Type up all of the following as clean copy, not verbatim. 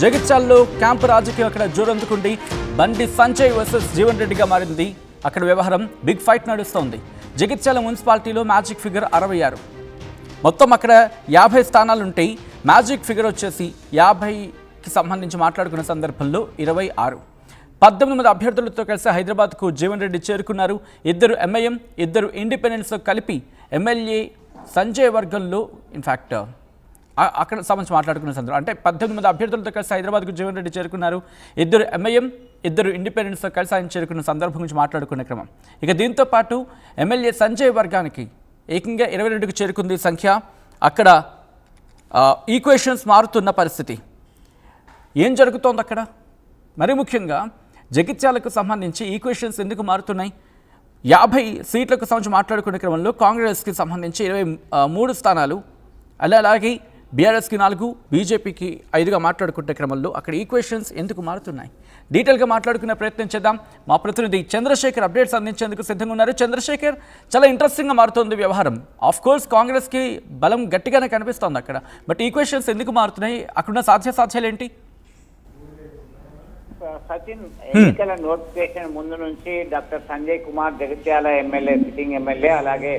జగిత్యాలలో క్యాంపు రాజకీయం అక్కడ జోరందుకుంది. బండి సంజయ్ వర్సెస్ జీవన్ రెడ్డిగా మారింది. అక్కడ వ్యవహారం బిగ్ ఫైట్ నడుస్తోంది. జగిత్యాల మున్సిపాలిటీలో మ్యాజిక్ ఫిగర్ 66. మొత్తం అక్కడ 50 స్థానాలుంటాయి. మ్యాజిక్ ఫిగర్ వచ్చేసి 50కి సంబంధించి మాట్లాడుకున్న సందర్భంలో 26. 18 అభ్యర్థులతో కలిసి హైదరాబాద్కు జీవన్ రెడ్డి చేరుకున్నారు. 2 ఎంఐఎం 2 ఇండిపెండెంట్స్తో కలిపి ఎమ్మెల్యే సంజయ్ వర్గంలో ఇన్ఫ్యాక్ట్ అక్కడ సంబంధించి మాట్లాడుకున్న సందర్భం అంటే 18 అభ్యర్థులతో కలిసి హైదరాబాద్కు జీవన్ రెడ్డి చేరుకున్నారు. 2 ఎంఐఎం 2 ఇండిపెండెంట్స్తో కలిసి ఆయన చేరుకున్న సందర్భం గురించి మాట్లాడుకునే క్రమం. ఇక దీంతో పాటు ఎమ్మెల్యే సంజయ్ వర్గానికి ఏకంగా 22కు చేరుకుంది సంఖ్య. అక్కడ ఈక్వేషన్స్ మారుతున్న పరిస్థితి. ఏం జరుగుతోంది అక్కడ? మరి ముఖ్యంగా జగిత్యాలకు సంబంధించి ఈక్వేషన్స్ ఎందుకు మారుతున్నాయి? 50 సీట్లకు సంబంధించి మాట్లాడుకునే క్రమంలో కాంగ్రెస్కి సంబంధించి 23 స్థానాలు, అలాగే బీఆర్ఎస్కి 4, బీజేపీకి 5గా మాట్లాడుకునే క్రమంలో అక్కడ ఈక్వేషన్స్ ఎందుకు మారుతున్నాయి? డీటెయిల్గా మాట్లాడుకునే ప్రయత్నం చేద్దాం. మా ప్రతినిధి చంద్రశేఖర్ అప్డేట్స్ అందించేందుకు సిద్ధంగా ఉన్నారు. చంద్రశేఖర్, చాలా ఇంట్రెస్టింగ్గా మారుతోంది వ్యవహారం. ఆఫ్ కోర్స్ కాంగ్రెస్కి బలం గట్టిగానే కనిపిస్తోంది అక్కడ, బట్ ఈక్వేషన్స్ ఎందుకు మారుతున్నాయి? అక్కడున్న సాధ్యాసాధ్యాలు ఏంటి? సచిన్, ఎన్నికల నోటిఫికేషన్ ముందు నుంచి doctor Sanjay Kumar Jagtial MLA, sitting MLA, అలాగే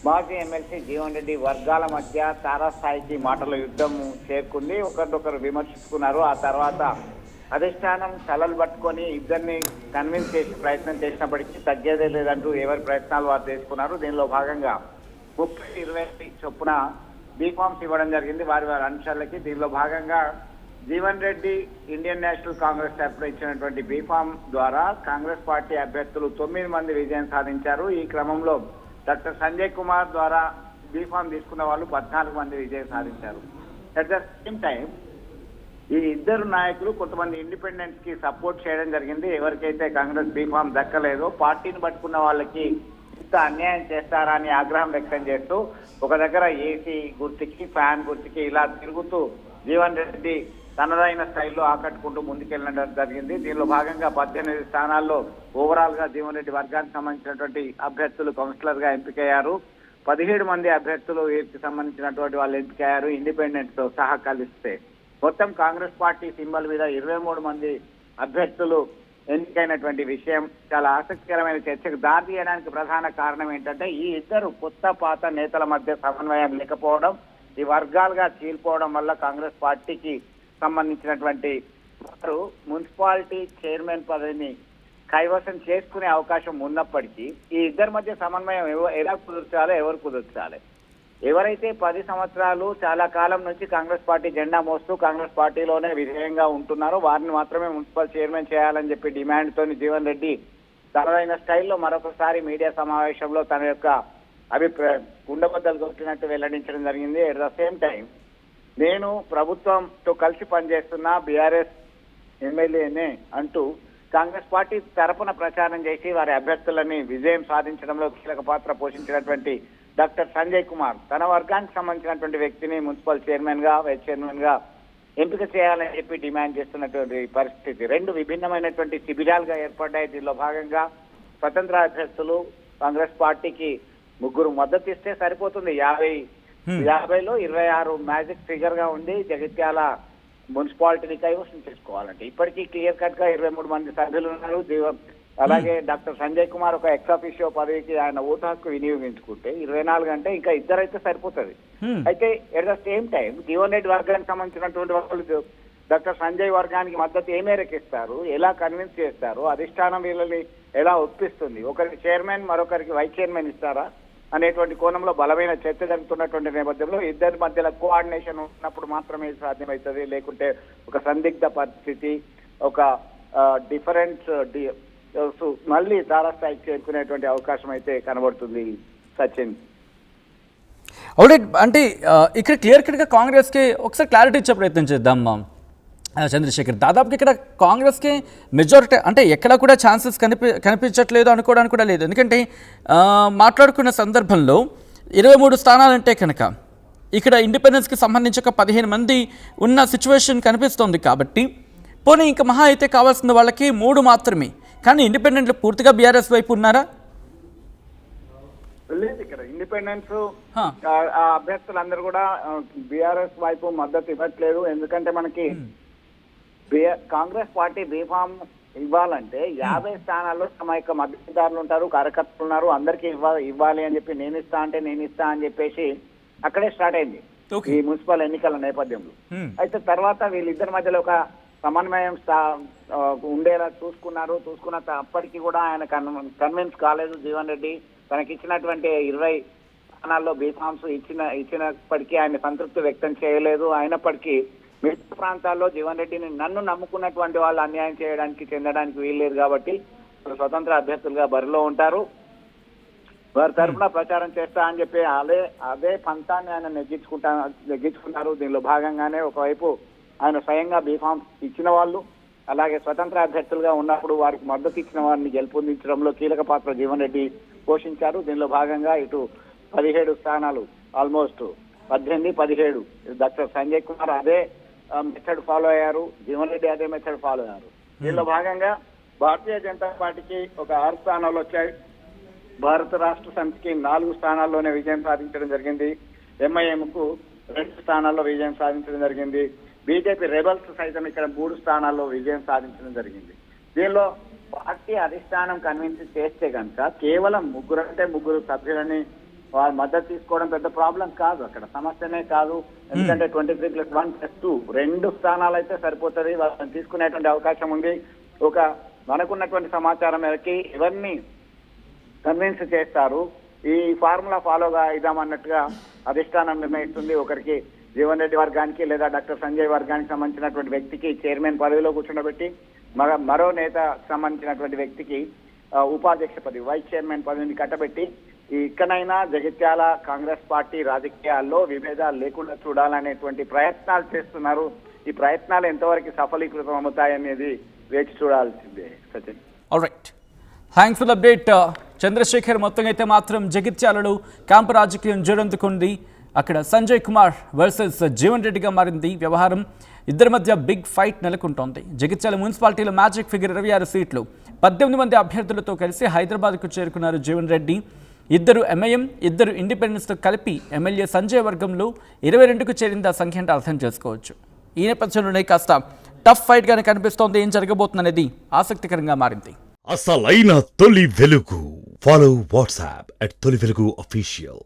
మాజీ ఎమ్మెల్సీ జీవన్ రెడ్డి వర్గాల మధ్య తారాస్థాయికి మాటల యుద్ధం చేరుకుంది. ఒకరినొకరు విమర్శించుకున్నారు. ఆ తర్వాత అధిష్టానం తలలు పట్టుకొని ఇద్దరిని కన్విన్స్ చేసి ప్రయత్నం చేసినప్పటికీ తగ్గేదే లేదంటూ ఎవరి ప్రయత్నాలు వారు చేసుకున్నారు. దీనిలో భాగంగా 30-20 చొప్పున బీఫామ్స్ ఇవ్వడం జరిగింది వారి అంశాలకి. దీనిలో భాగంగా జీవన్ రెడ్డి ఇండియన్ నేషనల్ కాంగ్రెస్ తరఫున ఇచ్చినటువంటి బీఫామ్ ద్వారా కాంగ్రెస్ పార్టీ అభ్యర్థులు 9 మంది విజయం సాధించారు. ఈ క్రమంలో డాక్టర్ సంజయ్ కుమార్ ద్వారా బీఫామ్ తీసుకున్న వాళ్ళు 14 మంది విజయం సాధించారు. అట్ ద సేమ్ టైం ఈ ఇద్దరు నాయకులు కొంతమంది ఇండిపెండెంట్స్ కి సపోర్ట్ చేయడం జరిగింది. ఎవరికైతే కాంగ్రెస్ బీఫామ్ దక్కలేదో పార్టీని పట్టుకున్న వాళ్ళకి ఇంత అన్యాయం చేస్తారా అని ఆగ్రహం వ్యక్తం చేస్తూ ఒక దగ్గర ఏసీ గుర్తుకి, ఫ్యాన్ గుర్తుకి ఇలా తిరుగుతూ జీవన్ రెడ్డి తనదైన స్టైల్లో ఆకట్టుకుంటూ ముందుకెళ్ళడం జరిగింది. దీనిలో భాగంగా 18 స్థానాల్లో ఓవరాల్ గా జీవన్ రెడ్డి వర్గానికి సంబంధించినటువంటి అభ్యర్థులు కౌన్సిలర్ గా ఎంపికయ్యారు. 17 మంది అభ్యర్థులు వీరికి సంబంధించినటువంటి వాళ్ళు ఎంపికయ్యారు ఇండిపెండెంట్స్ తో సహా కలిస్తే. మొత్తం కాంగ్రెస్ పార్టీ సింబల్ మీద 23 మంది అభ్యర్థులు ఎన్నికైనటువంటి విషయం చాలా ఆసక్తికరమైన చర్చకు దారి తీయడానికి ప్రధాన కారణం ఏంటంటే ఈ ఇద్దరు కొత్త పాత నేతల మధ్య సమన్వయం లేకపోవడం, ఈ వర్గాలుగా చీలిపోవడం వల్ల కాంగ్రెస్ పార్టీకి సంబంధించినటువంటి వారు మున్సిపాలిటీ చైర్మన్ పదవిని కైవసం చేసుకునే అవకాశం ఉన్నప్పటికీ ఈ ఇద్దరి మధ్య సమన్వయం ఎలా కుదుర్చాలో ఎవరు కుదుర్చాలి? ఎవరైతే 10 సంవత్సరాలు చాలా కాలం నుంచి కాంగ్రెస్ పార్టీ జెండా మోస్తూ కాంగ్రెస్ పార్టీలోనే విధేయంగా ఉంటున్నారో వారిని మాత్రమే మున్సిపల్ చైర్మన్ చేయాలని చెప్పి డిమాండ్ తోని జీవన్ రెడ్డి తనదైన స్టైల్లో మరొకసారి మీడియా సమావేశంలో తన యొక్క అభిప్రాయం కుండబద్దలు కొట్టినట్టు వెల్లడించడం జరిగింది. ఎట్ ద సేమ్ టైం నేను ప్రభుత్వంతో కలిసి పనిచేస్తున్న బీఆర్ఎస్ ఎమ్మెల్యేనే అంటూ కాంగ్రెస్ పార్టీ తరపున ప్రచారం చేసి వారి అభ్యర్థులని విజయం సాధించడంలో కీలక పాత్ర పోషించినటువంటి డాక్టర్ సంజయ్ కుమార్ తన వర్గానికి సంబంధించినటువంటి వ్యక్తిని మున్సిపల్ చైర్మన్ గా, వైస్ చైర్మన్ గా ఎంపిక చేయాలని చెప్పి డిమాండ్ చేస్తున్నటువంటి పరిస్థితి. 2 విభిన్నమైనటువంటి శిబిరాలుగా ఏర్పడ్డాయి. దీనిలో భాగంగా స్వతంత్ర అభ్యర్థులు కాంగ్రెస్ పార్టీకి 3 మద్దతు ఇస్తే సరిపోతుంది. 50లో 26 మ్యాజిక్ ఫిగర్ గా ఉంది జగిత్యాల మున్సిపాలిటీని కైవసం చేసుకోవాలంటే. ఇప్పటికీ క్లియర్ కట్ గా 23 మంది సభ్యులు ఉన్నారు. అలాగే డాక్టర్ సంజయ్ కుమార్ ఒక ఎక్స్ ఆఫీషియో పదవికి ఆయన ఓటు హక్కు వినియోగించుకుంటే 24 అంటే ఇంకా ఇద్దరైతే సరిపోతుంది. అయితే at the same time Jeevan Reddy వర్గానికి సంబంధించినటువంటి వాళ్ళు డాక్టర్ సంజయ్ వర్గానికి మద్దతు ఏ మేరకు ఇస్తారు, ఎలా కన్విన్స్ చేస్తారు, అధిష్టానం వీళ్ళని ఎలా ఒప్పిస్తుంది, ఒకరికి చైర్మన్ మరొకరికి వైస్ చైర్మన్ ఇస్తారా అనేటువంటి కోణంలో బలమైన చర్చ జరుగుతున్నటువంటి నేపథ్యంలో ఇద్దరి మధ్యలో కోఆర్డినేషన్ ఉన్నప్పుడు మాత్రమే సాధ్యమవుతుంది. లేకుంటే ఒక సందిగ్ధ పరిస్థితి, ఒక డిఫరెన్స్ మళ్ళీ తారాస్థాయికి చేరుకునేటువంటి అవకాశం అయితే కనబడుతుంది. సచిన్, అంటే ఇక్కడ క్లియర్ కట్గా కాంగ్రెస్కి ఒకసారి క్లారిటీ ఇచ్చే ప్రయత్నం చేద్దాం చంద్రశేఖర్. దాదాపుగా ఇక్కడ కాంగ్రెస్కి మెజారిటీ అంటే ఎక్కడ కూడా ఛాన్సెస్ కనిపించట్లేదు అనుకోవడానికి కూడా లేదు. ఎందుకంటే మాట్లాడుకున్న సందర్భంలో 23 స్థానాలంటే కనుక ఇక్కడ ఇండిపెండెన్స్కి సంబంధించి ఒక 15 మంది ఉన్న సిచ్యువేషన్ కనిపిస్తోంది. కాబట్టి పోనీ ఇంకా మహా అయితే కావాల్సిన వాళ్ళకి 3 మాత్రమే. కానీ ఇండిపెండెంట్లు పూర్తిగా బీఆర్ఎస్ వైపు ఉన్నారా? లేదు, ఇక్కడ ఇండిపెండెన్స్ అభ్యర్థులందరూ కూడా బీఆర్ఎస్ వైపు మద్దతు ఇవ్వట్లేదు. ఎందుకంటే మనకి కాంగ్రెస్ పార్టీ బీఫామ్ ఇవ్వాలంటే 50 స్థానాల్లో తమ యొక్క మద్దతుదారులు ఉంటారు, కార్యకర్తలు ఉన్నారు, అందరికీ ఇవ్వాలి అని చెప్పి నేను ఇస్తా అని చెప్పేసి అక్కడే స్టార్ట్ అయింది ఈ మున్సిపల్ ఎన్నికల నేపథ్యంలో. అయితే తర్వాత వీళ్ళిద్దరి మధ్యలో ఒక సమన్వయం ఉండేలా చూసుకున్న అప్పటికి కూడా ఆయన కన్విన్స్ కాలేదు. జీవన్ రెడ్డి తనకి ఇచ్చినటువంటి 20 స్థానాల్లో బీఫామ్స్ ఇచ్చినప్పటికీ ఆయన సంతృప్తి వ్యక్తం చేయలేదు. అయినప్పటికీ మిగతా ప్రాంతాల్లో జీవన్ రెడ్డిని నన్ను నమ్ముకున్నటువంటి వాళ్ళు అన్యాయం చెందడానికి వీల్లేదు కాబట్టి స్వతంత్ర అభ్యర్థులుగా బరిలో ఉంటారు, వారి తరఫున ప్రచారం చేస్తా అని చెప్పి అదే పంతాన్ని ఆయన నెగ్గించుకున్నారు. దీనిలో భాగంగానే ఒకవైపు ఆయన స్వయంగా బీఫామ్ ఇచ్చిన వాళ్ళు, అలాగే స్వతంత్ర అభ్యర్థులుగా ఉన్నప్పుడు వారికి మద్దతు ఇచ్చిన వారిని గెలుపొందించడంలో కీలక పాత్ర జీవన్ రెడ్డి పోషించారు. దీనిలో భాగంగా ఇటు 17 స్థానాలు, ఆల్మోస్ట్ 18, 17 డాక్టర్ సంజయ్ కుమార్ అదే మెథడ్ ఫాలో అయ్యారు, జీవన్ రెడ్డి అదే మెథడ్ ఫాలో అయ్యారు. దీనిలో భాగంగా భారతీయ జనతా పార్టీకి ఒక 6 స్థానాలు వచ్చాయి, భారత రాష్ట్ర సమితికి 4 స్థానాల్లోనే విజయం సాధించడం జరిగింది, ఎంఐఎంకు 2 స్థానాల్లో విజయం సాధించడం జరిగింది, బీజేపీ రెబల్స్ సైతం ఇక్కడ 3 స్థానాల్లో విజయం సాధించడం జరిగింది. దీనిలో పార్టీ అధిష్టానం కన్విన్స్ చేస్తే కనుక కేవలం 3 సభ్యులని వారి మద్దతు తీసుకోవడం పెద్ద ప్రాబ్లం కాదు, అక్కడ సమస్యనే కాదు. ఎందుకంటే 23+1+2 2 స్థానాలు అయితే సరిపోతుంది, వాళ్ళని తీసుకునేటువంటి అవకాశం ఉంది. మనకున్నటువంటి సమాచారం మేరకి ఎవరిని కన్విన్స్ చేస్తారు, ఈ ఫార్ములా ఫాలోగా ఇద్దామన్నట్టుగా అధిష్టానం నిర్ణయిస్తుంది. ఒకరికి జీవన్ రెడ్డి వర్గానికి లేదా డాక్టర్ సంజయ్ వర్గానికి సంబంధించినటువంటి వ్యక్తికి చైర్మన్ పదవిలో కూర్చుండబెట్టి మరో నేత సంబంధించినటువంటి వ్యక్తికి ఉపాధ్యక్ష పదవి, వైస్ చైర్మన్ పదవిని కట్టబెట్టి ఇక్కడైనా జగిత్యాల కాంగ్రెస్ పార్టీ రాజకీయాల్లో విభేదాలు లేకుండా చూడాలనేటువంటి ప్రయత్నాలు చేస్తున్నారు. ఈ ప్రయత్నాలు ఎంతవరకు సఫలీకృతం అవుతాయనేది వేచి చూడాల్సిందే. Sachin, alright, thanks for the update Chandrasekhar. మొత్తం అయితే మాత్రం జగిత్యాలలో క్యాంపు రాజకీయం జోరందుకుంది. అక్కడ సంజయ్ కుమార్ వర్సెస్ జీవన్ రెడ్డిగా మారింది వ్యవహారం. ఇద్దరి మధ్య బిగ్ ఫైట్ నెలకొంటోంది. జగిత్యాల మున్సిపాలిటీలో మ్యాజిక్ ఫిగర్ 26 సీట్లు, 18 మంది అభ్యర్థులతో కలిసి హైదరాబాద్కు చేరుకున్నారు జీవన్ రెడ్డి. 2 ఎంఐఎం, 2 ఇండిపెండెన్స్తో కలిపి ఎమ్మెల్యే సంజయ్ వర్గంలో 22కు చేరింది ఆ సంఖ్య అంటే అర్థం చేసుకోవచ్చు. ఈ నేపథ్యంలోనే కాస్త టఫ్ ఫైట్గానే కనిపిస్తోంది. ఏం జరగబోతుందనేది ఆసక్తికరంగా మారింది. అసలైన తొలి వెలుగు. ఫాలో వాట్సాప్ @తొలి వెలుగు అఫీషియల్.